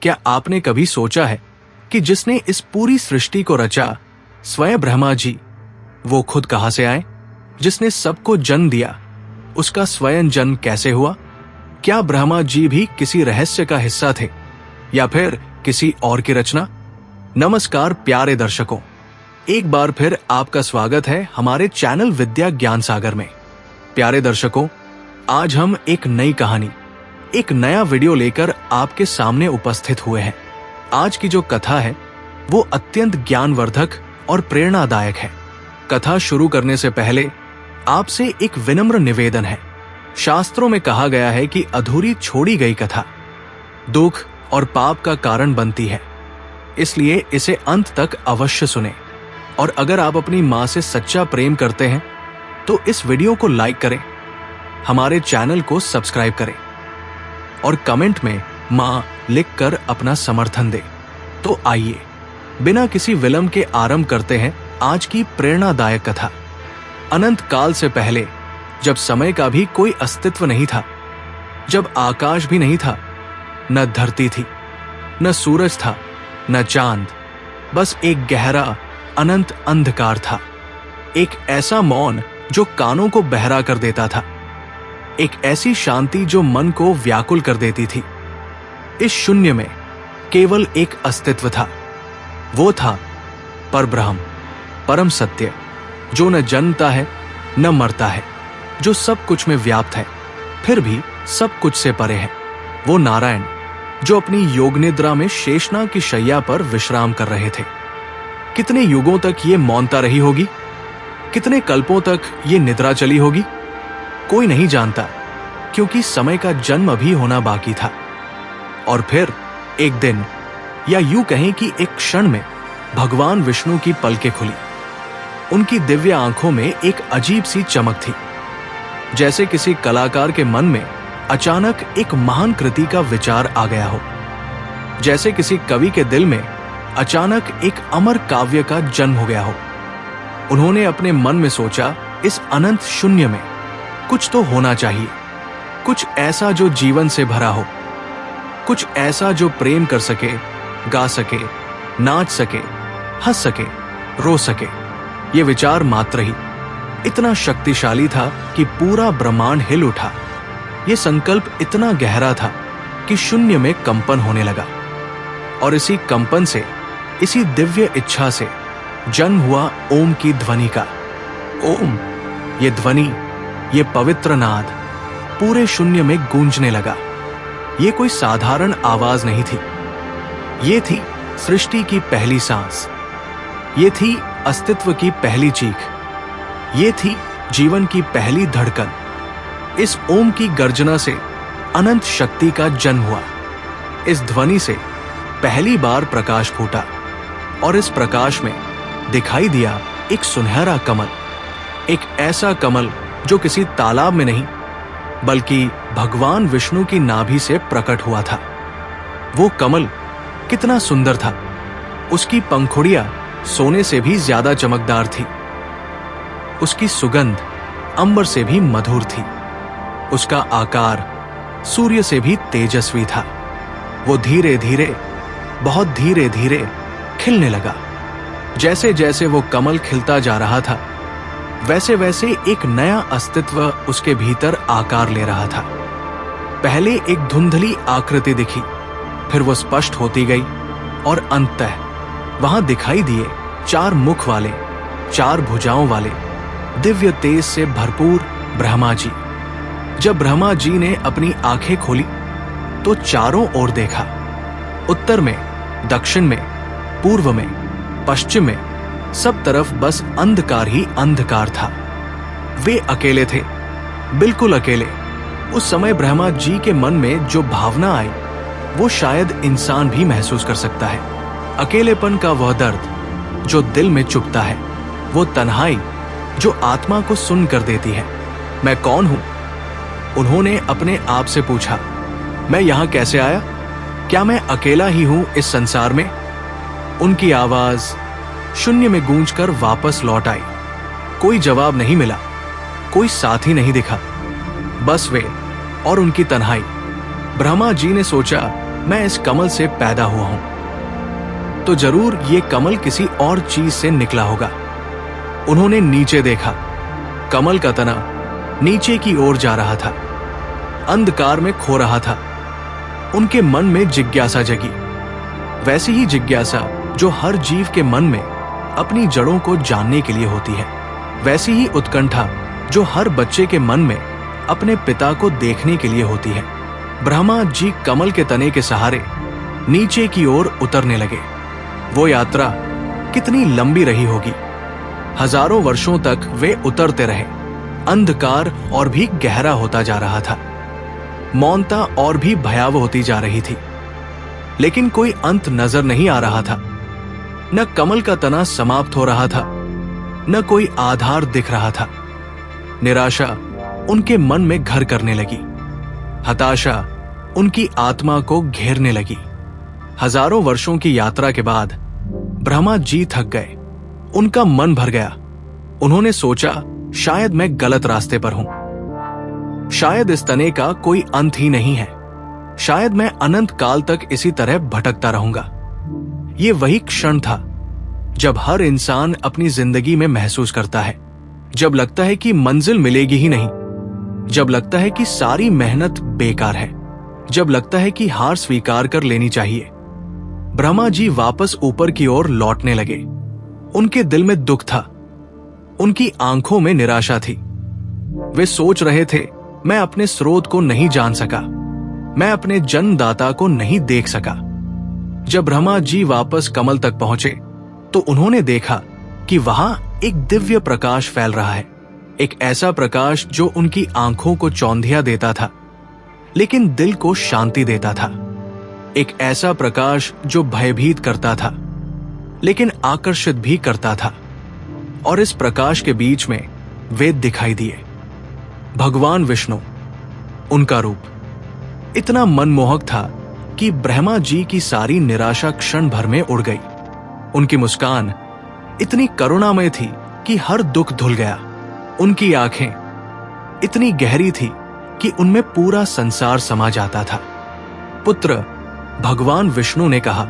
क्या आपने कभी सोचा है कि जिसने इस पूरी सृष्टि को रचा, स्वयं ब्रह्मा जी, वो खुद कहां से आए? जिसने सबको जन्म दिया, उसका स्वयं जन्म कैसे हुआ? क्या ब्रह्मा जी भी किसी रहस्य का हिस्सा थे या फिर किसी और की रचना? नमस्कार प्यारे दर्शकों, एक बार फिर आपका स्वागत है हमारे चैनल विद्या ज्ञान सागर में। प्यारे दर्शकों, आज हम एक नई कहानी, एक नया वीडियो लेकर आपके सामने उपस्थित हुए हैं। आज की जो कथा है वो अत्यंत ज्ञानवर्धक और प्रेरणादायक है। कथा शुरू करने से पहले आपसे एक विनम्र निवेदन है। शास्त्रों में कहा गया है कि अधूरी छोड़ी गई कथा दुख और पाप का कारण बनती है, इसलिए इसे अंत तक अवश्य सुने। और अगर आप अपनी मां से सच्चा प्रेम करते हैं तो इस वीडियो को लाइक करें, हमारे चैनल को सब्सक्राइब करें और कमेंट में मां लिखकर अपना समर्थन दें। तो आइए बिना किसी विलंब के आरंभ करते हैं आज की प्रेरणादायक कथा। अनंत काल से पहले, जब समय का भी कोई अस्तित्व नहीं था, जब आकाश भी नहीं था, न धरती थी, न सूरज था, न चांद, बस एक गहरा अनंत अंधकार था। एक ऐसा मौन जो कानों को बहरा कर देता था, एक ऐसी शांति जो मन को व्याकुल कर देती थी। इस शून्य में केवल एक अस्तित्व था, वो था परब्रह्म, परम सत्य, जो न जन्मता है न मरता है, जो सब कुछ में व्याप्त है, फिर भी सब कुछ से परे है। वो नारायण, जो अपनी योग निद्रा में शेषनाग की शैया पर विश्राम कर रहे थे। कितने युगों तक ये मौनता रही होगी, कितने कल्पों तक ये निद्रा चली होगी, कोई नहीं जानता, क्योंकि समय का जन्म अभी होना बाकी था। और फिर एक दिन, या यूं कहें कि एक क्षण में, भगवान विष्णु की पलकें खुली। उनकी दिव्य आंखों में एक अजीब सी चमक थी, जैसे किसी कलाकार के मन में अचानक एक महान कृति का विचार आ गया हो, जैसे किसी कवि के दिल में अचानक एक अमर काव्य का जन्म हो गया हो। उन्होंने अपने मन में सोचा, इस अनंत शून्य में कुछ तो होना चाहिए, कुछ ऐसा जो जीवन से भरा हो, कुछ ऐसा जो प्रेम कर सके, गा सके, नाच सके, हंस सके, रो सके। ये विचार मात्र ही इतना शक्तिशाली था कि पूरा ब्रह्मांड हिल उठा। ये संकल्प इतना गहरा था कि शून्य में कंपन होने लगा, और इसी कंपन से, इसी दिव्य इच्छा से जन्म हुआ ओम की ध्वनि का। ओम, ये ध्वनि, ये पवित्र नाद पूरे शून्य में गूंजने लगा। ये कोई साधारण आवाज नहीं थी, ये थी सृष्टि की पहली सांस, ये थी अस्तित्व की पहली चीख, ये थी जीवन की पहली धड़कन। इस ओम की गर्जना से अनंत शक्ति का जन्म हुआ। इस ध्वनि से पहली बार प्रकाश फूटा, और इस प्रकाश में दिखाई दिया एक सुनहरा कमल, एक ऐसा कमल जो किसी तालाब में नहीं, बल्कि भगवान विष्णु की नाभि से प्रकट हुआ था। वो कमल कितना सुंदर था, उसकी पंखुड़ियां सोने से भी ज्यादा चमकदार थी, उसकी सुगंध अंबर से भी मधुर थी, उसका आकार सूर्य से भी तेजस्वी था। वो धीरे धीरे, बहुत धीरे धीरे खिलने लगा। जैसे जैसे वो कमल खिलता जा रहा था, वैसे वैसे एक नया अस्तित्व उसके भीतर आकार ले रहा था। पहले एक धुंधली आकृति दिखी, फिर वो स्पष्ट होती गई, और अंततः वहां दिखाई दिए 4 मुख वाले, 4 भुजाओं वाले, दिव्य तेज से भरपूर ब्रह्मा जी। जब ब्रह्मा जी ने अपनी आंखें खोली तो चारों ओर देखा। उत्तर में, दक्षिण में, पूर्व में, पश्चिम में, सब तरफ बस अंधकार ही अंधकार था। वे अकेले थे, बिल्कुल अकेले। उस समय ब्रह्मा जी के मन में जो भावना आई, वो शायद इंसान भी महसूस कर सकता है। अकेलेपन का वह दर्द जो दिल में चुभता है, वो तन्हाई जो आत्मा को सुन कर देती है। मैं कौन हूं? उन्होंने अपने आप से पूछा। मैं यहां कैसे आया? क्या मैं अकेला ही हूं इस संसार में? उनकी आवाज शून्य में गूंजकर वापस लौट आई। कोई जवाब नहीं मिला, कोई साथी नहीं दिखा, बस वे और उनकी तन्हाई। ब्रह्मा जी ने सोचा, मैं इस कमल से पैदा हुआ हूं, तो जरूर ये कमल किसी और चीज से निकला होगा। उन्होंने नीचे देखा। कमल का तना नीचे की ओर जा रहा था, अंधकार में खो रहा था। उनके मन में जिज्ञासा जगी, वैसी ही जिज्ञासा जो हर जीव के मन में अपनी जड़ों को जानने के लिए होती है, वैसी ही उत्कंठा जो हर बच्चे के मन में अपने पिता को देखने के लिए होती है। ब्रह्मा जी कमल के तने के सहारे नीचे की ओर उतरने लगे। वो यात्रा कितनी लंबी रही होगी। हजारों वर्षों तक वे उतरते रहे। अंधकार और भी गहरा होता जा रहा था, मौनता और भी भयावह होती जा रही थी, लेकिन कोई अंत नजर नहीं आ रहा था। न कमल का तना समाप्त हो रहा था, न कोई आधार दिख रहा था। निराशा उनके मन में घर करने लगी, हताशा उनकी आत्मा को घेरने लगी। हजारों वर्षों की यात्रा के बाद ब्रह्मा जी थक गए, उनका मन भर गया। उन्होंने सोचा, शायद मैं गलत रास्ते पर हूं, शायद इस तने का कोई अंत ही नहीं है, शायद मैं अनंत काल तक इसी तरह भटकता रहूंगा। ये वही क्षण था जब हर इंसान अपनी जिंदगी में महसूस करता है, जब लगता है कि मंजिल मिलेगी ही नहीं, जब लगता है कि सारी मेहनत बेकार है, जब लगता है कि हार स्वीकार कर लेनी चाहिए। ब्रह्मा जी वापस ऊपर की ओर लौटने लगे। उनके दिल में दुख था, उनकी आंखों में निराशा थी। वे सोच रहे थे, मैं अपने स्रोत को नहीं जान सका, मैं अपने जन्मदाता को नहीं देख सका। जब ब्रह्मा जी वापस कमल तक पहुंचे तो उन्होंने देखा कि वहां एक दिव्य प्रकाश फैल रहा है, एक ऐसा प्रकाश जो उनकी आंखों को चौंधिया देता था लेकिन दिल को शांति देता था, एक ऐसा प्रकाश जो भयभीत करता था लेकिन आकर्षित भी करता था। और इस प्रकाश के बीच में वे दिखाई दिए, भगवान विष्णु। उनका रूप इतना मनमोहक था कि ब्रह्मा जी की सारी निराशा क्षण भर में उड़ गई। उनकी मुस्कान इतनी करुणामय थी कि हर दुख धुल गया। उनकी आंखें इतनी गहरी थी कि उनमें पूरा संसार समा जाता था। पुत्र, भगवान विष्णु ने कहा।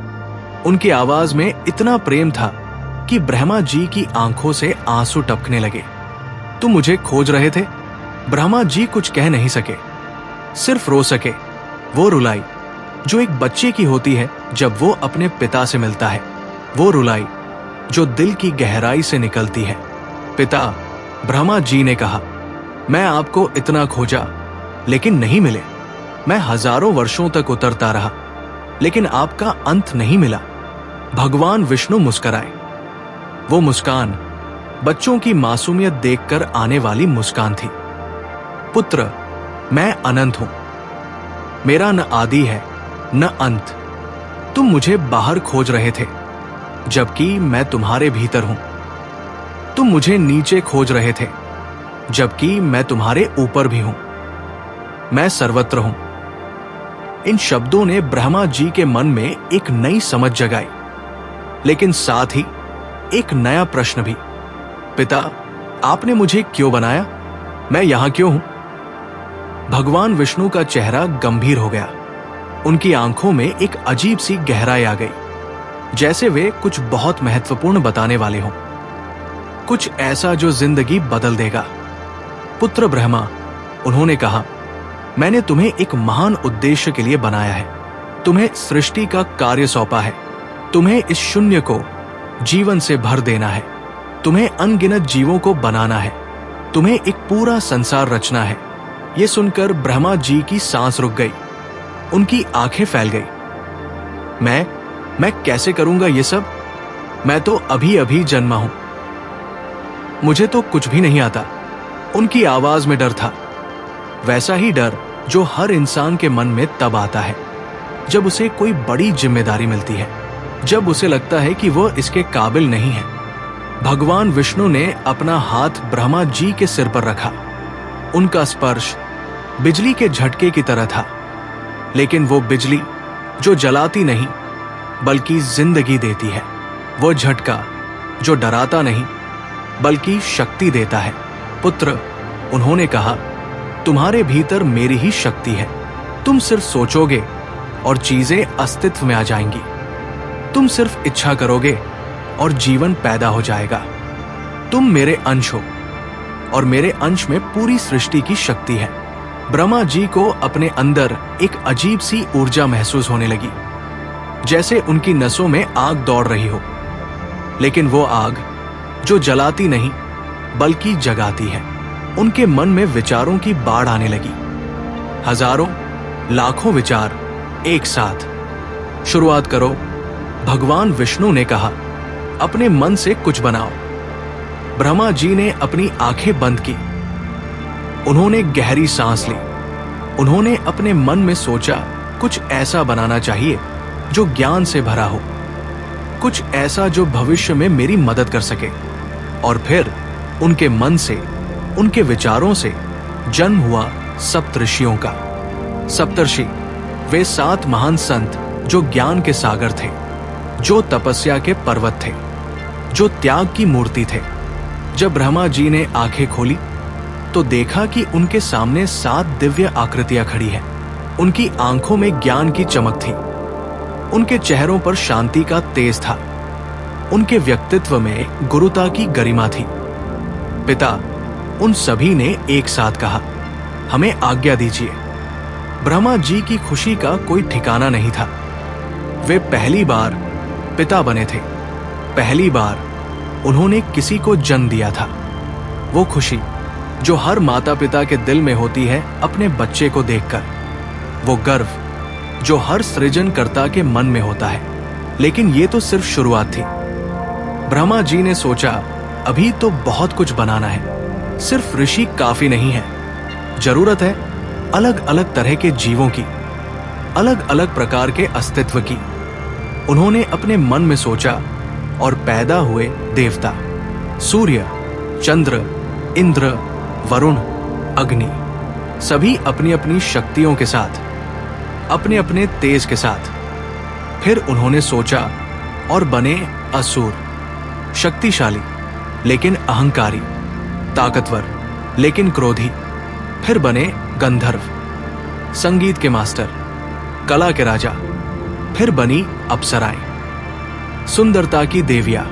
उनकी आवाज में इतना प्रेम था कि ब्रह्मा जी की आंखों से आंसू टपकने लगे। तुम मुझे खोज रहे थे? ब्रह्मा जी कुछ कह नहीं सके, सिर्फ रो सके। वो रुलाई जो एक बच्चे की होती है जब वो अपने पिता से मिलता है, वो रुलाई जो दिल की गहराई से निकलती है। पिता, ब्रह्मा जी ने कहा, मैं आपको इतना खोजा लेकिन नहीं मिले। मैं हजारों वर्षों तक उतरता रहा लेकिन आपका अंत नहीं मिला। भगवान विष्णु मुस्कुराए। वो मुस्कान बच्चों की मासूमियत देखकर आने वाली मुस्कान थी। पुत्र, मैं अनंत हूं, मेरा न आदि है न अंत। तुम मुझे बाहर खोज रहे थे जबकि मैं तुम्हारे भीतर हूं। तुम मुझे नीचे खोज रहे थे जबकि मैं तुम्हारे ऊपर भी हूं। मैं सर्वत्र हूं। इन शब्दों ने ब्रह्मा जी के मन में एक नई समझ जगाई, लेकिन साथ ही एक नया प्रश्न भी। पिता, आपने मुझे क्यों बनाया? मैं यहां क्यों हूं? भगवान विष्णु का चेहरा गंभीर हो गया। उनकी आंखों में एक अजीब सी गहराई आ गई, जैसे वे कुछ बहुत महत्वपूर्ण बताने वाले हों, कुछ ऐसा जो जिंदगी बदल देगा। पुत्र ब्रह्मा, उन्होंने कहा, मैंने तुम्हें एक महान उद्देश्य के लिए बनाया है। तुम्हें सृष्टि का कार्य सौंपा है। तुम्हें इस शून्य को जीवन से भर देना है। तुम्हें अनगिनत जीवों को बनाना है। तुम्हें एक पूरा संसार रचना है। यह सुनकर ब्रह्मा जी की सांस रुक गई, उनकी आंखें फैल गई। मैं कैसे करूंगा ये सब? मैं तो अभी अभी जन्मा हूं, मुझे तो कुछ भी नहीं आता। उनकी आवाज में डर था, वैसा ही डर जो हर इंसान के मन में तब आता है जब उसे कोई बड़ी जिम्मेदारी मिलती है, जब उसे लगता है कि वह इसके काबिल नहीं है। भगवान विष्णु ने अपना हाथ ब्रह्मा जी के सिर पर रखा। उनका स्पर्श बिजली के झटके की तरह था, लेकिन वो बिजली जो जलाती नहीं बल्कि जिंदगी देती है। वो झटका जो डराता नहीं बल्कि शक्ति देता है। पुत्र, उन्होंने कहा, तुम्हारे भीतर मेरी ही शक्ति है। तुम सिर्फ सोचोगे और चीजें अस्तित्व में आ जाएंगी। तुम सिर्फ इच्छा करोगे और जीवन पैदा हो जाएगा। तुम मेरे अंश हो और मेरे अंश में पूरी सृष्टि की शक्ति है। ब्रह्मा जी को अपने अंदर एक अजीब सी ऊर्जा महसूस होने लगी, जैसे उनकी नसों में आग दौड़ रही हो। लेकिन वो आग जो जलाती नहीं बल्कि जगाती है। उनके मन में विचारों की बाढ़ आने लगी, हजारों लाखों विचार एक साथ। शुरुआत करो, भगवान विष्णु ने कहा, अपने मन से कुछ बनाओ। ब्रह्मा जी ने अपनी आंखें बंद की। उन्होंने गहरी सांस ली। उन्होंने अपने मन में सोचा, कुछ ऐसा बनाना चाहिए जो ज्ञान से भरा हो, कुछ ऐसा जो भविष्य में मेरी मदद कर सके। और फिर उनके मन से, उनके विचारों से जन्म हुआ सप्तऋषियों का। सप्तर्षि वे 7 महान संत जो ज्ञान के सागर थे, जो तपस्या के पर्वत थे, जो त्याग की मूर्ति थे। जब ब्रह्मा जी ने आंखें खोली तो देखा कि उनके सामने 7 दिव्य आकृतियां खड़ी हैं। उनकी आंखों में ज्ञान की चमक थी, उनके चेहरों पर शांति का तेज था, उनके व्यक्तित्व में गुरुता की गरिमा थी। पिता, उन सभी ने एक साथ कहा, हमें आज्ञा दीजिए। ब्रह्मा जी की खुशी का कोई ठिकाना नहीं था। वे पहली बार पिता बने थे, पहली बार उन्होंने किसी को जन्म दिया था। वो खुशी जो हर माता पिता के दिल में होती है अपने बच्चे को देखकर, वो गर्व जो हर सृजनकर्ता के मन में होता है। लेकिन ये तो सिर्फ शुरुआत थी। ब्रह्मा जी ने सोचा, अभी तो बहुत कुछ बनाना है। सिर्फ ऋषि काफी नहीं है, जरूरत है अलग अलग तरह के जीवों की, अलग अलग प्रकार के अस्तित्व की। उन्होंने अपने मन में सोचा और पैदा हुए देवता, सूर्य, चंद्र, इंद्र, वरुण, अग्नि, सभी अपनी अपनी शक्तियों के साथ, अपने अपने तेज के साथ। फिर उन्होंने सोचा और बने असुर, शक्तिशाली लेकिन अहंकारी, ताकतवर लेकिन क्रोधी। फिर बने गंधर्व, संगीत के मास्टर, कला के राजा। फिर बनी अप्सराएं, सुंदरता की देवियां,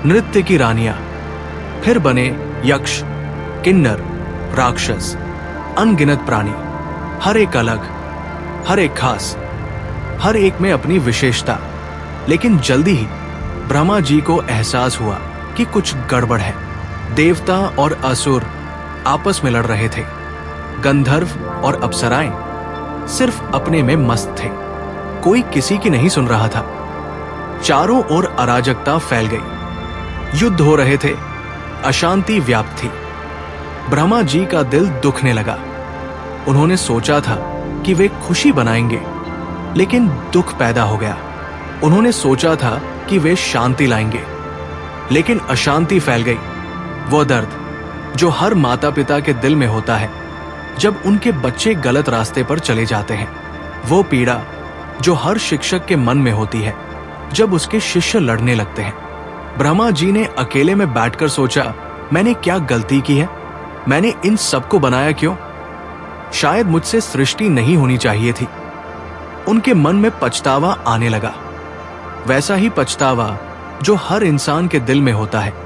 नृत्य की रानियां। फिर बने यक्ष, किन्नर, राक्षस, अनगिनत प्राणी, हर एक अलग, हर एक खास, हर एक में अपनी विशेषता। लेकिन जल्दी ही ब्रह्मा जी को एहसास हुआ कि कुछ गड़बड़ है। देवता और असुर आपस में लड़ रहे थे, गंधर्व और अप्सराएं सिर्फ अपने में मस्त थे, कोई किसी की नहीं सुन रहा था। चारों ओर अराजकता फैल गई, युद्ध हो रहे थे, अशांति व्याप्त थी। ब्रह्मा जी का दिल दुखने लगा। उन्होंने सोचा था कि वे खुशी बनाएंगे, लेकिन दुख पैदा हो गया। उन्होंने सोचा था कि वे शांति लाएंगे, लेकिन अशांति फैल गई। वो दर्द जो हर माता पिता के दिल में होता है जब उनके बच्चे गलत रास्ते पर चले जाते हैं, वो पीड़ा जो हर शिक्षक के मन में होती है जब उसके शिष्य लड़ने लगते हैं। ब्रह्मा जी ने अकेले में बैठकर सोचा, मैंने क्या गलती की है? मैंने इन सबको बनाया क्यों? शायद मुझसे सृष्टि नहीं होनी चाहिए थी। उनके मन में पछतावा आने लगा, वैसा ही पछतावा जो हर इंसान के दिल में होता है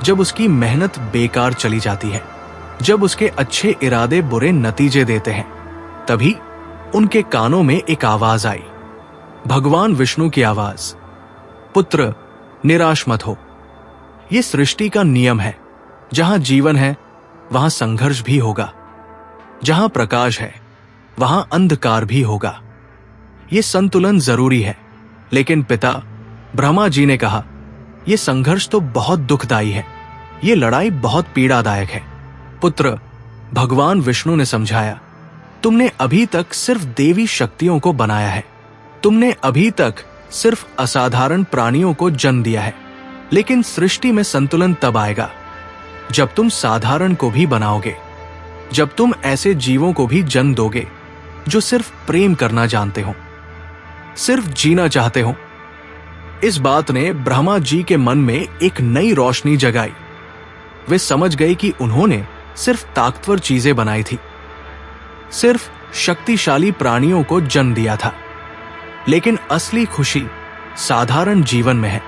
जब उसकी मेहनत बेकार चली जाती है, जब उसके अच्छे इरादे बुरे नतीजे देते हैं। तभी उनके कानों में एक आवाज आई, भगवान विष्णु की आवाज, पुत्र निराश मत हो। यह सृष्टि का नियम है, जहां जीवन है वहां संघर्ष भी होगा, जहां प्रकाश है वहां अंधकार भी होगा। यह संतुलन जरूरी है। लेकिन पिता, ब्रह्मा जी ने कहा, यह संघर्ष तो बहुत दुखदायी है, यह लड़ाई बहुत पीड़ादायक है। पुत्र, भगवान विष्णु ने समझाया, तुमने अभी तक सिर्फ देवी शक्तियों को बनाया है, तुमने अभी तक सिर्फ असाधारण प्राणियों को जन्म दिया है। लेकिन सृष्टि में संतुलन तब आएगा जब तुम साधारण को भी बनाओगे, जब तुम ऐसे जीवों को भी जन्म दोगे जो सिर्फ प्रेम करना जानते हो, सिर्फ जीना चाहते हो। इस बात ने ब्रह्मा जी के मन में एक नई रोशनी जगाई। वे समझ गए कि उन्होंने सिर्फ ताकतवर चीजें बनाई थी, सिर्फ शक्तिशाली प्राणियों को जन्म दिया था, लेकिन असली खुशी साधारण जीवन में है,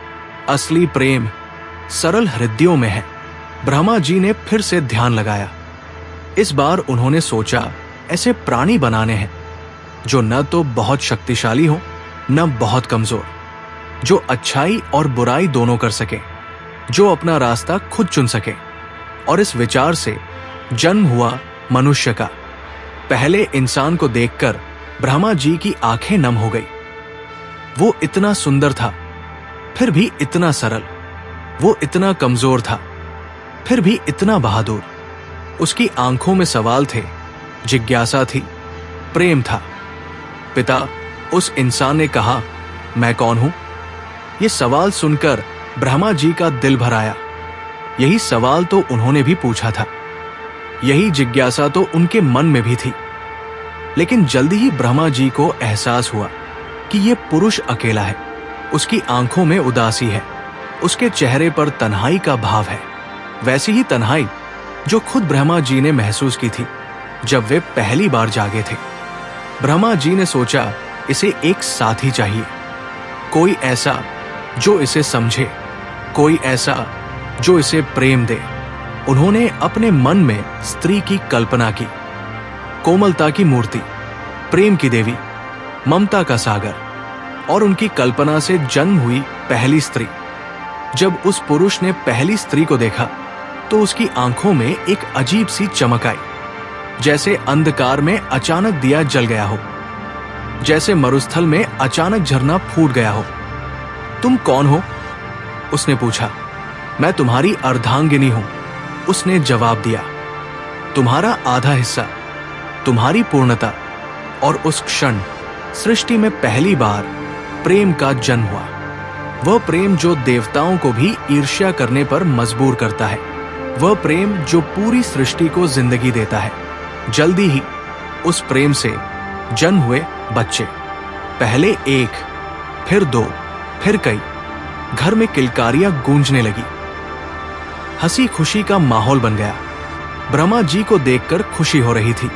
असली प्रेम सरल हृदयों में है। ब्रह्मा जी ने फिर से ध्यान लगाया। इस बार उन्होंने सोचा ऐसे प्राणी बनाने हैं जो न तो बहुत शक्तिशाली हो न बहुत कमजोर, जो अच्छाई और बुराई दोनों कर सके, जो अपना रास्ता खुद चुन सके। और इस विचार से जन्म हुआ मनुष्य का। पहले इंसान को देखकर ब्रह्मा जी की आंखें नम हो गई। वो इतना सुंदर था, फिर भी इतना सरल। वो इतना कमजोर था, फिर भी इतना बहादुर। उसकी आंखों में सवाल थे, जिज्ञासा थी, प्रेम था। पिता, उस इंसान ने कहा, मैं कौन हूं? ये सवाल सुनकर ब्रह्मा जी का दिल भर आया। यही सवाल तो उन्होंने भी पूछा था, यही जिज्ञासा तो उनके मन में भी थी। लेकिन जल्दी ही ब्रह्मा जी को एहसास हुआ कि ये पुरुष अकेला है। उसकी आंखों में उदासी है, उसके चेहरे पर तन्हाई का भाव है, वैसी ही तन्हाई जो खुद ब्रह्मा जी ने महसूस की थी जब वे पहली बार जागे थे। ब्रह्मा जी ने सोचा, इसे एक साथी चाहिए, कोई ऐसा जो इसे समझे, कोई ऐसा जो इसे प्रेम दे। उन्होंने अपने मन में स्त्री की कल्पना की, कोमलता की मूर्ति, प्रेम की देवी, ममता का सागर, और उनकी कल्पना से जन्म हुई पहली स्त्री। जब उस पुरुष ने पहली स्त्री को देखा तो उसकी आंखों में एक अजीब सी चमक आई, जैसे अंधकार में अचानक दिया जल गया हो, जैसे मरुस्थल में अचानक झरना फूट गया हो। तुम कौन हो? उसने पूछा। मैं तुम्हारी अर्धांगिनी हूं, उसने जवाब दिया। तुम्हारा आधा हिस्सा, तुम्हारी पूर्णता। और उस क्षण सृष्टि में पहली बार प्रेम का जन्म हुआ। वह प्रेम जो देवताओं को भी ईर्ष्या करने पर मजबूर करता है, वह प्रेम जो पूरी सृष्टि को जिंदगी देता है। जल्दी ही उस प्रेम से जन्म हुए बच्चे, पहले एक, फिर दो, फिर कई। घर में किलकारियां गूंजने लगी, हंसी खुशी का माहौल बन गया। ब्रह्मा जी को देखकर खुशी हो रही थी।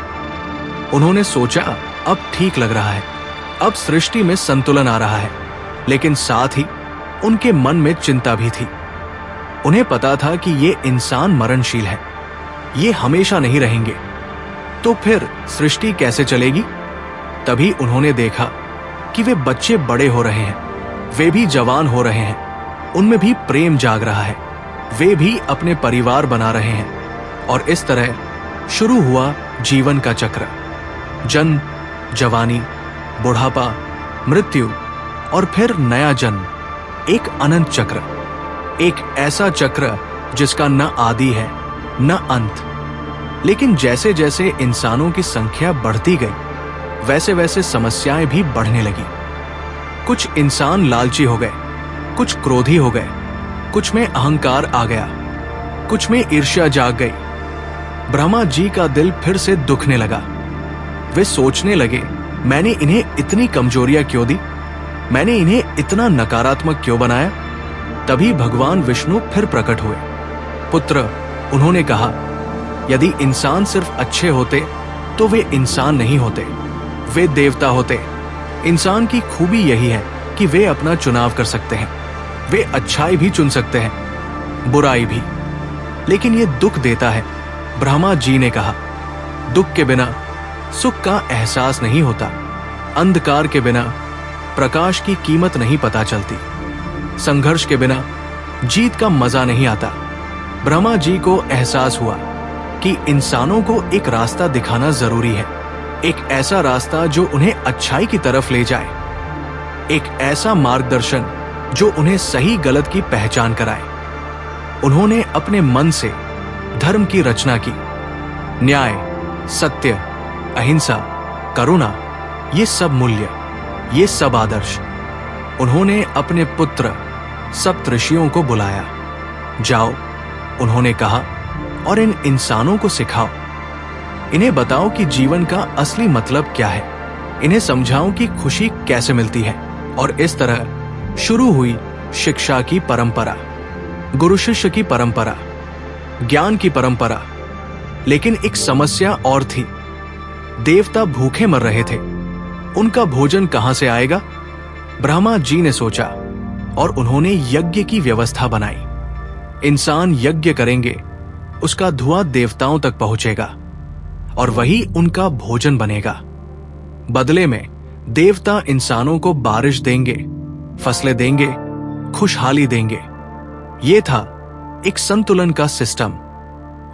उन्होंने सोचा, अब ठीक लग रहा है, अब सृष्टि में संतुलन आ रहा है। लेकिन साथ ही उनके मन में चिंता भी थी। उन्हें पता था कि ये इंसान मरणशील है, ये हमेशा नहीं रहेंगे, तो फिर सृष्टि कैसे चलेगी? तभी उन्होंने देखा कि वे बच्चे बड़े हो रहे हैं, वे भी जवान हो रहे हैं, उनमें भी प्रेम जाग रहा है, वे भी अपने परिवार बना रहे हैं। और इस तरह शुरू हुआ जीवन का चक्र। जन्म, जवानी, बुढ़ापा, मृत्यु और फिर नया जन्म। एक अनंत चक्र, एक ऐसा चक्र जिसका न आदि है न अंत। लेकिन जैसे जैसे इंसानों की संख्या बढ़ती गई, वैसे वैसे समस्याएं भी बढ़ने लगी। कुछ इंसान लालची हो गए, कुछ क्रोधी हो गए, कुछ में अहंकार आ गया, कुछ में ईर्ष्या जाग गई। ब्रह्मा जी का दिल फिर से दुखने लगा। वे सोचने लगे, मैंने इन्हें इतनी कमजोरियां क्यों दी? मैंने इन्हें इतना नकारात्मक क्यों बनाया? तभी भगवान विष्णु फिर प्रकट हुए। पुत्र, उन्होंने कहा, यदि इंसान सिर्फ अच्छे होते तो वे इंसान नहीं होते, वे देवता होते। इंसान की खूबी यही है कि वे अपना चुनाव कर सकते हैं, वे अच्छाई भी चुन सकते हैं, बुराई भी। लेकिन ये दुख देता है। ब्रह्मा जी ने कहा, दुख के बिना सुख का एहसास नहीं होता, अंधकार के बिना प्रकाश की कीमत नहीं पता चलती, संघर्ष के बिना जीत का मजा नहीं आता। ब्रह्मा जी को एहसास हुआ कि इंसानों को एक रास्ता दिखाना जरूरी है, एक ऐसा रास्ता जो उन्हें अच्छाई की तरफ ले जाए, एक ऐसा मार्गदर्शन जो उन्हें सही गलत की पहचान कराए। उन्होंने अपने मन से धर्म की रचना की। न्याय, सत्य, अहिंसा, करुणा, ये सब मूल्य, ये सब आदर्श। उन्होंने अपने पुत्र सप्तऋषियों को बुलाया। जाओ, उन्होंने कहा, और इन इंसानों को सिखाओ। इन्हें बताओ कि जीवन का असली मतलब क्या है, इन्हें समझाओ कि खुशी कैसे मिलती है। और इस तरह शुरू हुई शिक्षा की परंपरा, गुरु शिष्य की परंपरा, ज्ञान की परंपरा। लेकिन एक समस्या और थी। देवता भूखे मर रहे थे, उनका भोजन कहां से आएगा? ब्रह्मा जी ने सोचा और उन्होंने यज्ञ की व्यवस्था बनाई। इंसान यज्ञ करेंगे, उसका धुआं देवताओं तक पहुंचेगा और वही उनका भोजन बनेगा। बदले में देवता इंसानों को बारिश देंगे, फसलें देंगे, खुशहाली देंगे। यह था एक संतुलन का सिस्टम,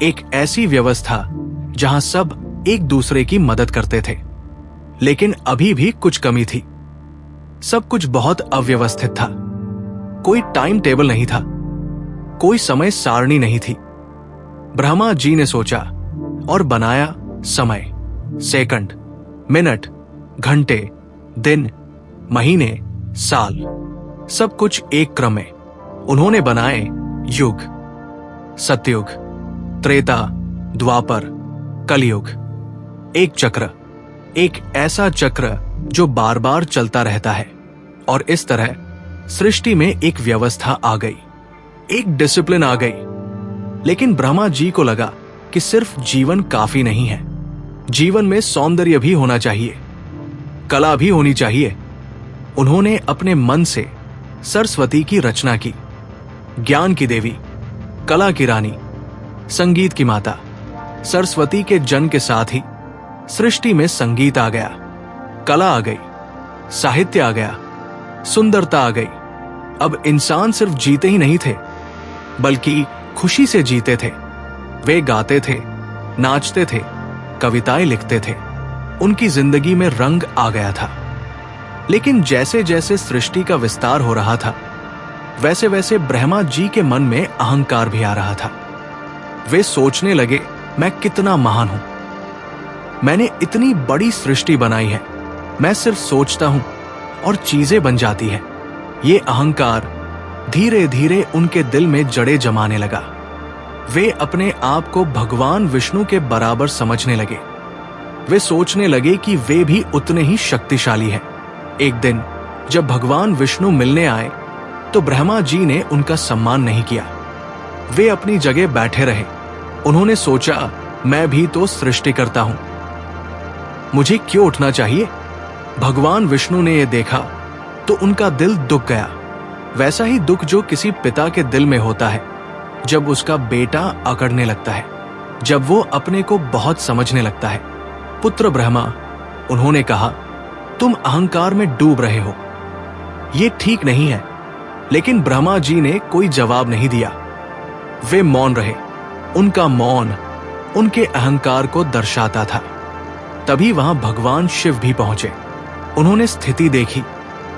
एक ऐसी व्यवस्था जहां सब एक दूसरे की मदद करते थे। लेकिन अभी भी कुछ कमी थी। सब कुछ बहुत अव्यवस्थित था। कोई टाइम टेबल नहीं था, कोई समय सारणी नहीं थी। ब्रह्मा जी ने सोचा और बनाया समय, सेकंड, मिनट, घंटे, दिन, महीने, साल, सब कुछ एक क्रम में। उन्होंने बनाए युग, सतयुग, त्रेता, द्वापर, कलयुग। एक चक्र, एक ऐसा चक्र जो बार बार चलता रहता है। और इस तरह सृष्टि में एक व्यवस्था आ गई, एक डिसिप्लिन आ गई। लेकिन ब्रह्मा जी को लगा कि सिर्फ जीवन काफी नहीं है। जीवन में सौंदर्य भी होना चाहिए, कला भी होनी चाहिए। उन्होंने अपने मन से सरस्वती की रचना की, ज्ञान की देवी, कला की रानी, संगीत की माता। सरस्वती के जन्म के साथ ही सृष्टि में संगीत आ गया, कला आ गई, साहित्य आ गया, सुंदरता आ गई। अब इंसान सिर्फ जीते ही नहीं थे, बल्कि खुशी से जीते थे। वे गाते थे, नाचते थे, कविताएं लिखते थे। उनकी जिंदगी में रंग आ गया था। लेकिन जैसे जैसे सृष्टि का विस्तार हो रहा था, वैसे वैसे ब्रह्मा जी के मन में अहंकार भी आ रहा था। वे सोचने लगे, मैं कितना महान हूं, मैंने इतनी बड़ी सृष्टि बनाई है। मैं सिर्फ सोचता हूं और चीजें बन जाती है। ये अहंकार धीरे धीरे उनके दिल में जड़ें जमाने लगा। वे अपने आप को भगवान विष्णु के बराबर समझने लगे। वे सोचने लगे कि वे भी उतने ही शक्तिशाली हैं। एक दिन जब भगवान विष्णु मिलने आए तो ब्रह्मा जी ने उनका सम्मान नहीं किया। वे अपनी जगह बैठे रहे। उन्होंने सोचा, मैं भी तो सृष्टि करता हूं, मुझे क्यों उठना चाहिए। भगवान विष्णु ने यह देखा तो उनका दिल दुख गया। वैसा ही दुख जो किसी पिता के दिल में होता है जब उसका बेटा अकड़ने लगता है, जब वो अपने को बहुत समझने लगता है। पुत्र ब्रह्मा, उन्होंने कहा, तुम अहंकार में डूब रहे हो, ये ठीक नहीं है। लेकिन ब्रह्मा जी ने कोई जवाब नहीं दिया। वे मौन रहे। उनका मौन उनके अहंकार को दर्शाता था। तभी वहां भगवान शिव भी पहुंचे। उन्होंने स्थिति देखी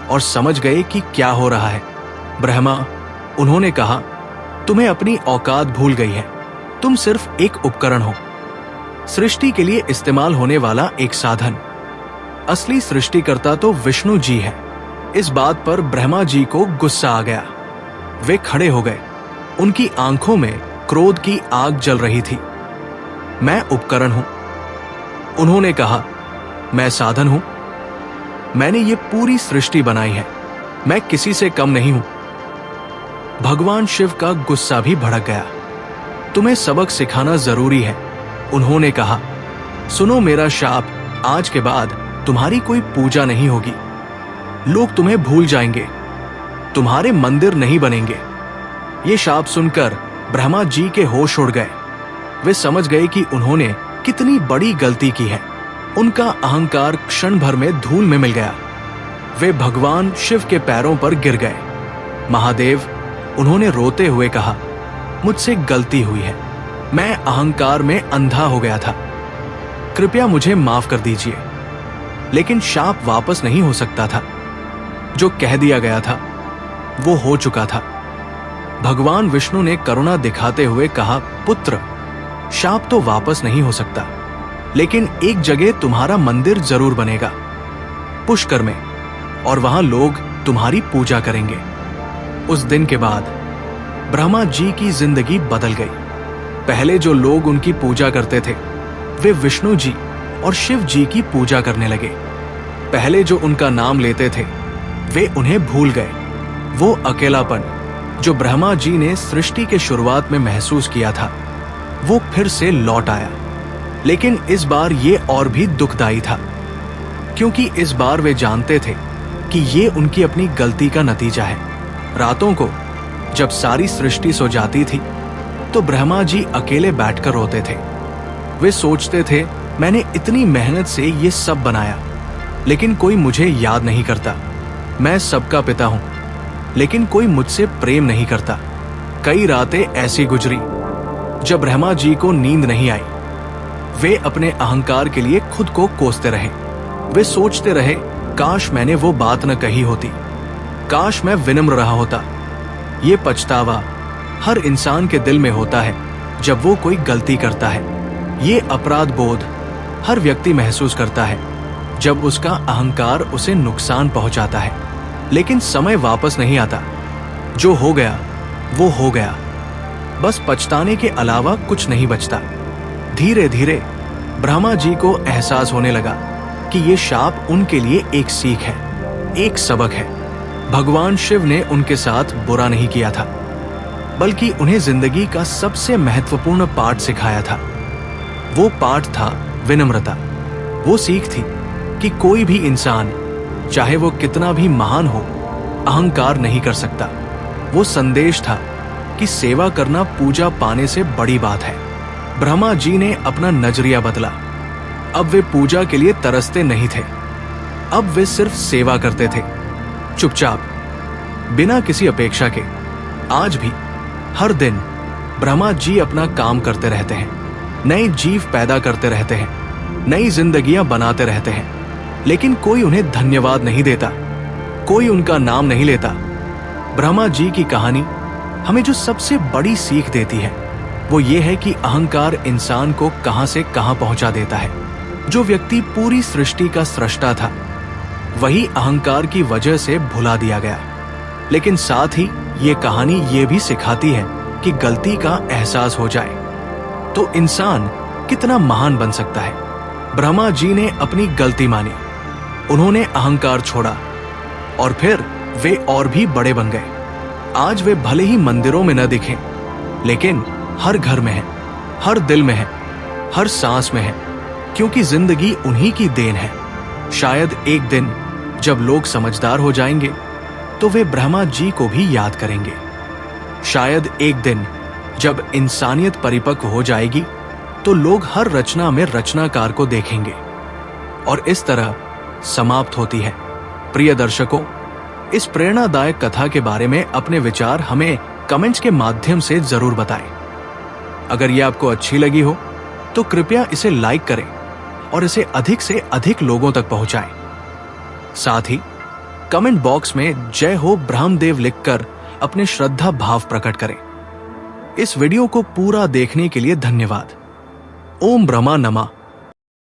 और समझ गए कि क्या हो रहा है। ब्रह्मा, उन्होंने कहा, तुम्हें अपनी औकात भूल गई है। तुम सिर्फ एक उपकरण हो, सृष्टि के लिए इस्तेमाल होने वाला एक साधन। असली सृष्टिकर्ता तो विष्णु जी है। इस बात पर ब्रह्मा जी को गुस्सा आ गया। वे खड़े हो गए। उनकी आंखों में क्रोध की आग जल रही थी। मैं उपकरण हूं, उन्होंने कहा, मैं साधन हूं। मैंने ये पूरी सृष्टि बनाई है, मैं किसी से कम नहीं हूं। भगवान शिव का गुस्सा भी भड़क गया। तुम्हें सबक सिखाना जरूरी है, उन्होंने कहा। सुनो मेरा शाप, आज के बाद तुम्हारी कोई पूजा नहीं होगी। लोग तुम्हें भूल जाएंगे, तुम्हारे मंदिर नहीं बनेंगे। ये शाप सुनकर ब्रह्मा जी के होश उड़ गए। वे समझ गए कि उन्होंने कितनी बड़ी गलती की है। उनका अहंकार क्षण भर में धूल में मिल गया। वे भगवान शिव के पैरों पर गिर गए। महादेव, उन्होंने रोते हुए कहा, मुझसे गलती हुई है, मैं अहंकार में अंधा हो गया था, कृपया मुझे माफ कर दीजिए। लेकिन शाप वापस नहीं हो सकता था। जो कह दिया गया था वो हो चुका था। भगवान विष्णु ने करुणा दिखाते हुए कहा, पुत्र, शाप तो वापस नहीं हो सकता, लेकिन एक जगह तुम्हारा मंदिर जरूर बनेगा, पुष्कर में, और वहां लोग तुम्हारी पूजा करेंगे। उस दिन के बाद ब्रह्मा जी की जिंदगी बदल गई। पहले जो लोग उनकी पूजा करते थे वे विष्णु जी और शिव जी की पूजा करने लगे। पहले जो उनका नाम लेते थे वे उन्हें भूल गए। वो अकेलापन जो ब्रह्मा जी ने सृष्टि के शुरुआत में महसूस किया था वो फिर से लौट आया। लेकिन इस बार ये और भी दुखदाई था, क्योंकि इस बार वे जानते थे कि ये उनकी अपनी गलती का नतीजा है। रातों को जब सारी सृष्टि सो जाती थी तो ब्रह्मा जी अकेले बैठकर रोते थे। वे सोचते थे, मैंने इतनी मेहनत से ये सब बनाया, लेकिन कोई मुझे याद नहीं करता। मैं सबका पिता हूं, लेकिन कोई मुझसे प्रेम नहीं करता। कई रातें ऐसी गुजरी जब ब्रह्मा जी को नींद नहीं आई। वे अपने अहंकार के लिए खुद को कोसते रहे। वे सोचते रहे, काश मैंने वो बात न कही होती, काश मैं विनम्र रहा होता। ये पछतावा हर इंसान के दिल में होता है जब वो कोई गलती करता है। ये अपराध बोध हर व्यक्ति महसूस करता है जब उसका अहंकार उसे नुकसान पहुंचाता है। लेकिन समय वापस नहीं आता। जो हो गया वो हो गया, बस पछताने के अलावा कुछ नहीं बचता। धीरे धीरे ब्रह्मा जी को एहसास होने लगा कि ये शाप उनके लिए एक सीख है, एक सबक है। भगवान शिव ने उनके साथ बुरा नहीं किया था, बल्कि उन्हें जिंदगी का सबसे महत्वपूर्ण पाठ सिखाया था। वो पाठ था विनम्रता। वो सीख थी कि कोई भी इंसान, चाहे वो कितना भी महान हो, अहंकार नहीं कर सकता। वो संदेश था कि सेवा करना पूजा पाने से बड़ी बात है। ब्रह्मा जी ने अपना नजरिया बदला। अब वे पूजा के लिए तरसते नहीं थे, अब वे सिर्फ सेवा करते थे, चुपचाप, बिना किसी अपेक्षा के। आज भी हर दिन ब्रह्मा जी अपना काम करते रहते हैं, नए जीव पैदा करते रहते हैं, नई जिंदगियां बनाते रहते हैं, लेकिन कोई उन्हें धन्यवाद नहीं देता, कोई उनका नाम नहीं लेता। ब्रह्मा जी की कहानी हमें जो सबसे बड़ी सीख देती है वो ये है कि अहंकार इंसान को कहां से कहां पहुंचा देता है। जो व्यक्ति पूरी सृष्टि का स्रष्टा था, वही अहंकार की वजह से भुला दिया गया। लेकिन साथ ही ये कहानी ये भी सिखाती है कि गलती का एहसास हो जाए तो इंसान कितना महान बन सकता है। ब्रह्मा जी ने अपनी गलती मानी, उन्होंने अहंकार छोड़ा और फिर वे और भी बड़े बन गए। आज वे भले ही मंदिरों में न दिखें, लेकिन हर घर में है, हर दिल में है, हर सांस में है, क्योंकि जिंदगी उन्हीं की देन है। शायद एक दिन जब लोग समझदार हो जाएंगे तो वे ब्रह्मा जी को भी याद करेंगे। शायद एक दिन जब इंसानियत परिपक्व हो जाएगी तो लोग हर रचना में रचनाकार को देखेंगे। और इस तरह समाप्त होती है। प्रिय दर्शकों, इस प्रेरणादायक कथा के बारे में अपने विचार हमें कमेंट्स के माध्यम से जरूर बताएं। अगर यह आपको अच्छी लगी हो तो कृपया इसे लाइक करें और इसे अधिक से अधिक लोगों तक पहुंचाएं। साथ ही कमेंट बॉक्स में जय हो ब्रह्मदेव लिखकर अपने श्रद्धा भाव प्रकट करें। इस वीडियो को पूरा देखने के लिए धन्यवाद। ओम ब्रह्मा नमः।